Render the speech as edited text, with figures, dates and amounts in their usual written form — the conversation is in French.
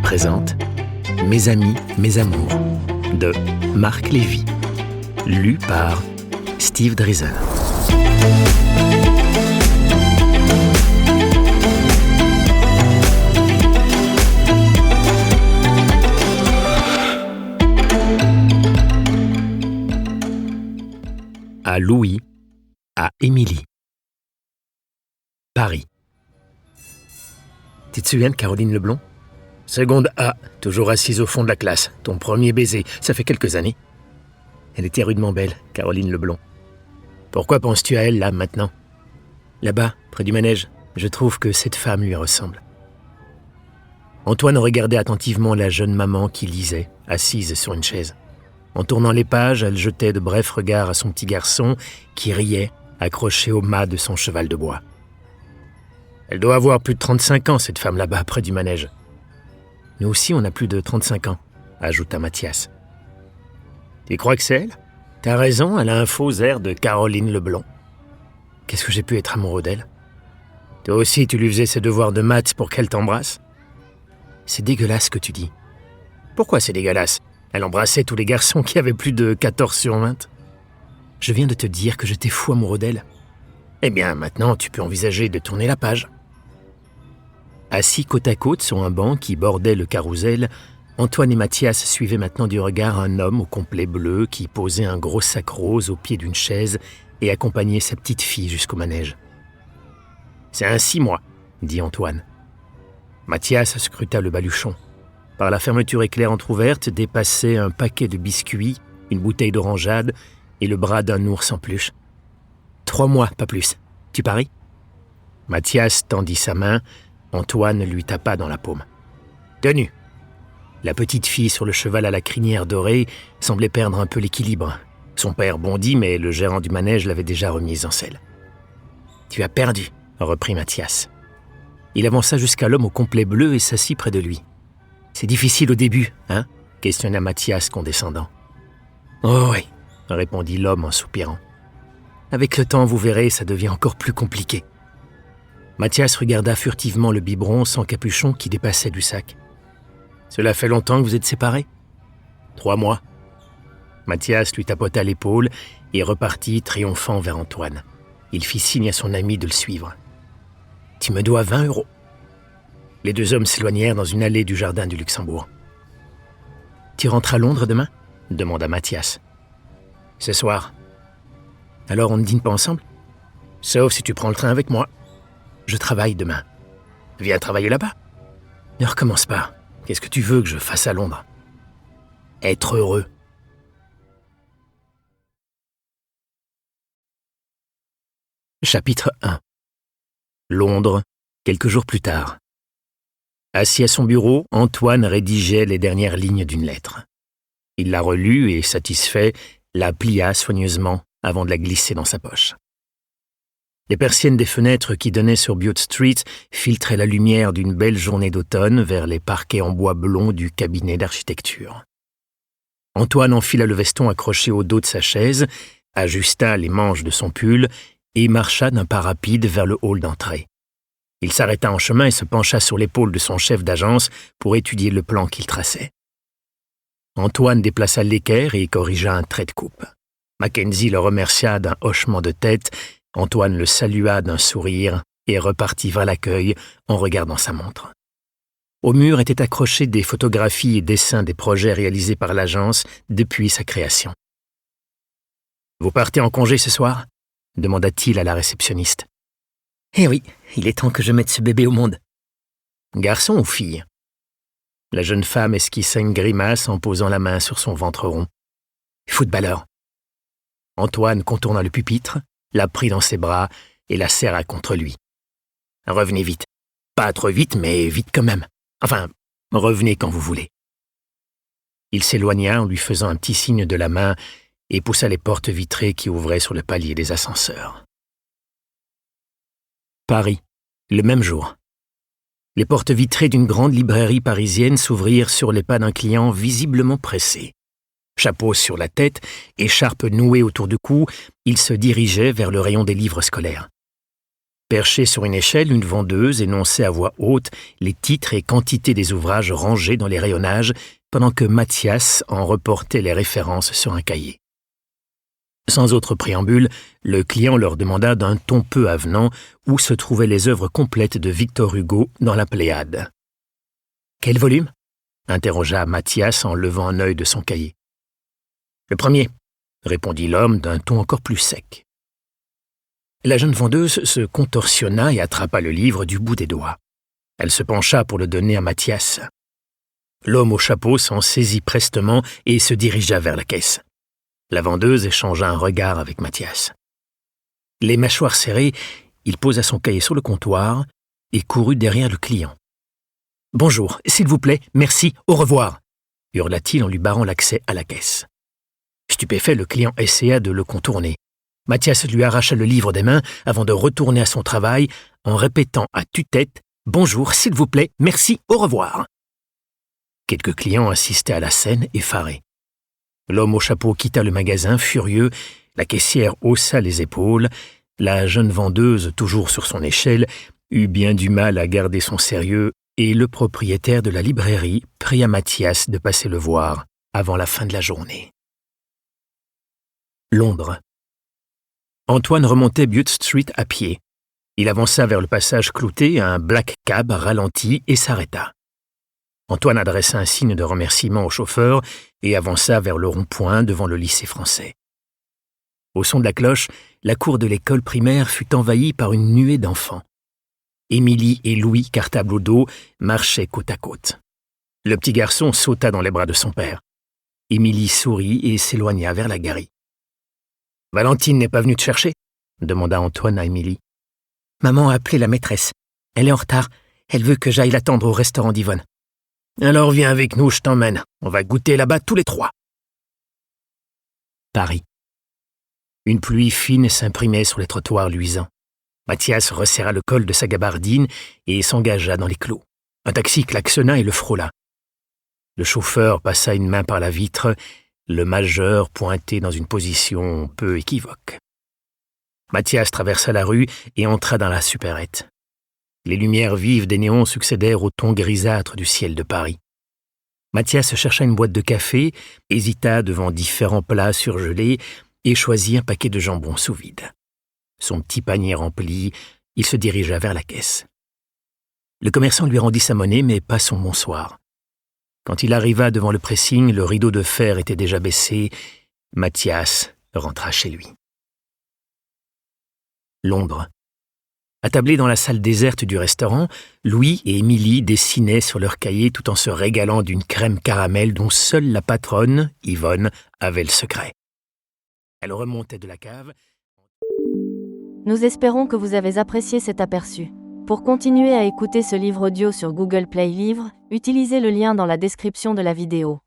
présente Mes amis, mes amours de Marc Lévy, lu par Steve Dreiser. À Louis, à Émilie. Paris. Tu te souviens de Caroline Leblond? Seconde A, toujours assise au fond de la classe. Ton premier baiser, ça fait quelques années. Elle était rudement belle, Caroline Leblond. Pourquoi penses-tu à elle, là, maintenant? Là-bas, près du manège, je trouve que cette femme lui ressemble. Antoine regardait attentivement la jeune maman qui lisait, assise sur une chaise. En tournant les pages, elle jetait de brefs regards à son petit garçon qui riait, accroché au mât de son cheval de bois. Elle doit avoir plus de 35 ans, cette femme là-bas, près du manège. Nous aussi, on a plus de 35 ans, ajouta Mathias. Tu crois que c'est elle? T'as raison, elle a un faux air de Caroline Leblond. Qu'est-ce que j'ai pu être amoureux d'elle? Toi aussi, tu lui faisais ses devoirs de maths pour qu'elle t'embrasse? C'est dégueulasse ce que tu dis. Pourquoi c'est dégueulasse? Elle embrassait tous les garçons qui avaient plus de 14 sur 20. Je viens de te dire que j'étais fou amoureux d'elle. Eh bien, maintenant, tu peux envisager de tourner la page. Assis côte à côte sur un banc qui bordait le carrousel, Antoine et Mathias suivaient maintenant du regard un homme au complet bleu qui posait un gros sac rose au pied d'une chaise et accompagnait sa petite fille jusqu'au manège. « C'est un 6 mois, » dit Antoine. Mathias scruta le baluchon. Par la fermeture éclair entr'ouverte dépassait un paquet de biscuits, une bouteille d'orangeade et le bras d'un ours en peluche. « 3 mois, pas plus. Tu paries ?» Mathias tendit sa main. Antoine lui tapa dans la paume. « Tenue !» La petite fille sur le cheval à la crinière dorée semblait perdre un peu l'équilibre. Son père bondit, mais le gérant du manège l'avait déjà remise en selle. « Tu as perdu !» reprit Mathias. Il avança jusqu'à l'homme au complet bleu et s'assit près de lui. « C'est difficile au début, hein ?» questionna Mathias condescendant. « Oh oui !» répondit l'homme en soupirant. « Avec le temps, vous verrez, ça devient encore plus compliqué. » Mathias regarda furtivement le biberon sans capuchon qui dépassait du sac. « Cela fait longtemps que vous êtes séparés ?»« 3 mois. » Mathias lui tapota l'épaule et repartit triomphant vers Antoine. Il fit signe à son ami de le suivre. « Tu me dois 20 €. » Les deux hommes s'éloignèrent dans une allée du jardin du Luxembourg. « Tu rentres à Londres demain ?» demanda Mathias. « Ce soir. »« Alors on ne dîne pas ensemble ? Sauf si tu prends le train avec moi. » Je travaille demain. Viens travailler là-bas. Ne recommence pas. Qu'est-ce que tu veux que je fasse à Londres? Être heureux. Chapitre 1. Londres, quelques jours plus tard. Assis à son bureau, Antoine rédigeait les dernières lignes d'une lettre. Il la relut et, satisfait, la plia soigneusement avant de la glisser dans sa poche. Les persiennes des fenêtres qui donnaient sur Bute Street filtraient la lumière d'une belle journée d'automne vers les parquets en bois blond du cabinet d'architecture. Antoine enfila le veston accroché au dos de sa chaise, ajusta les manches de son pull et marcha d'un pas rapide vers le hall d'entrée. Il s'arrêta en chemin et se pencha sur l'épaule de son chef d'agence pour étudier le plan qu'il traçait. Antoine déplaça l'équerre et corrigea un trait de coupe. Mackenzie le remercia d'un hochement de tête. Antoine le salua d'un sourire et repartit vers l'accueil en regardant sa montre. Au mur étaient accrochées des photographies et dessins des projets réalisés par l'agence depuis sa création. « Vous partez en congé ce soir ?» demanda-t-il à la réceptionniste. « Eh oui, il est temps que je mette ce bébé au monde. »« Garçon ou fille ?» La jeune femme esquissa une grimace en posant la main sur son ventre rond. « Footballeur. » Antoine contourna le pupitre, la prit dans ses bras et la serra contre lui. « Revenez vite. Pas trop vite, mais vite quand même. Enfin, revenez quand vous voulez. » Il s'éloigna en lui faisant un petit signe de la main et poussa les portes vitrées qui ouvraient sur le palier des ascenseurs. Paris, le même jour. Les portes vitrées d'une grande librairie parisienne s'ouvrirent sur les pas d'un client visiblement pressé. Chapeau sur la tête, écharpe nouée autour du cou, il se dirigeait vers le rayon des livres scolaires. Perchée sur une échelle, une vendeuse énonçait à voix haute les titres et quantités des ouvrages rangés dans les rayonnages, pendant que Mathias en reportait les références sur un cahier. Sans autre préambule, le client leur demanda d'un ton peu avenant où se trouvaient les œuvres complètes de Victor Hugo dans la Pléiade. « Quel volume ?» interrogea Mathias en levant un œil de son cahier. « Le premier », répondit l'homme d'un ton encore plus sec. La jeune vendeuse se contorsionna et attrapa le livre du bout des doigts. Elle se pencha pour le donner à Mathias. L'homme au chapeau s'en saisit prestement et se dirigea vers la caisse. La vendeuse échangea un regard avec Mathias. Les mâchoires serrées, il posa son cahier sur le comptoir et courut derrière le client. « Bonjour, s'il vous plaît, merci, au revoir !» hurla-t-il en lui barrant l'accès à la caisse. Stupéfait, le client essaya de le contourner. Mathias lui arracha le livre des mains avant de retourner à son travail en répétant à tue-tête « Bonjour, s'il vous plaît, merci, au revoir !» Quelques clients assistaient à la scène, effarés. L'homme au chapeau quitta le magasin, furieux, la caissière haussa les épaules, la jeune vendeuse, toujours sur son échelle, eut bien du mal à garder son sérieux, et le propriétaire de la librairie pria Mathias de passer le voir avant la fin de la journée. Londres. Antoine remontait Bute Street à pied. Il avança vers le passage clouté, un black cab ralentit et s'arrêta. Antoine adressa un signe de remerciement au chauffeur et avança vers le rond-point devant le lycée français. Au son de la cloche, la cour de l'école primaire fut envahie par une nuée d'enfants. Émilie et Louis, cartable au dos, marchaient côte à côte. Le petit garçon sauta dans les bras de son père. Émilie sourit et s'éloigna vers la galerie. « Valentine n'est pas venue te chercher ?» demanda Antoine à Émilie. « Maman a appelé la maîtresse. Elle est en retard. Elle veut que j'aille l'attendre au restaurant d'Yvonne. »« Alors viens avec nous, je t'emmène. On va goûter là-bas tous les trois. » Paris. Une pluie fine s'imprimait sur les trottoirs luisants. Mathias resserra le col de sa gabardine et s'engagea dans les clos. Un taxi klaxonna et le frôla. Le chauffeur passa une main par la vitre, le majeur pointé dans une position peu équivoque. Mathias traversa la rue et entra dans la supérette. Les lumières vives des néons succédèrent au ton grisâtre du ciel de Paris. Mathias chercha une boîte de café, hésita devant différents plats surgelés et choisit un paquet de jambon sous vide. Son petit panier rempli, il se dirigea vers la caisse. Le commerçant lui rendit sa monnaie, mais pas son bonsoir. Quand il arriva devant le pressing, le rideau de fer était déjà baissé. Mathias rentra chez lui. Londres. Attablés dans la salle déserte du restaurant, Louis et Émilie dessinaient sur leur cahier tout en se régalant d'une crème caramel dont seule la patronne, Yvonne, avait le secret. Elle remontait de la cave. Nous espérons que vous avez apprécié cet aperçu. Pour continuer à écouter ce livre audio sur Google Play Livres, utilisez le lien dans la description de la vidéo.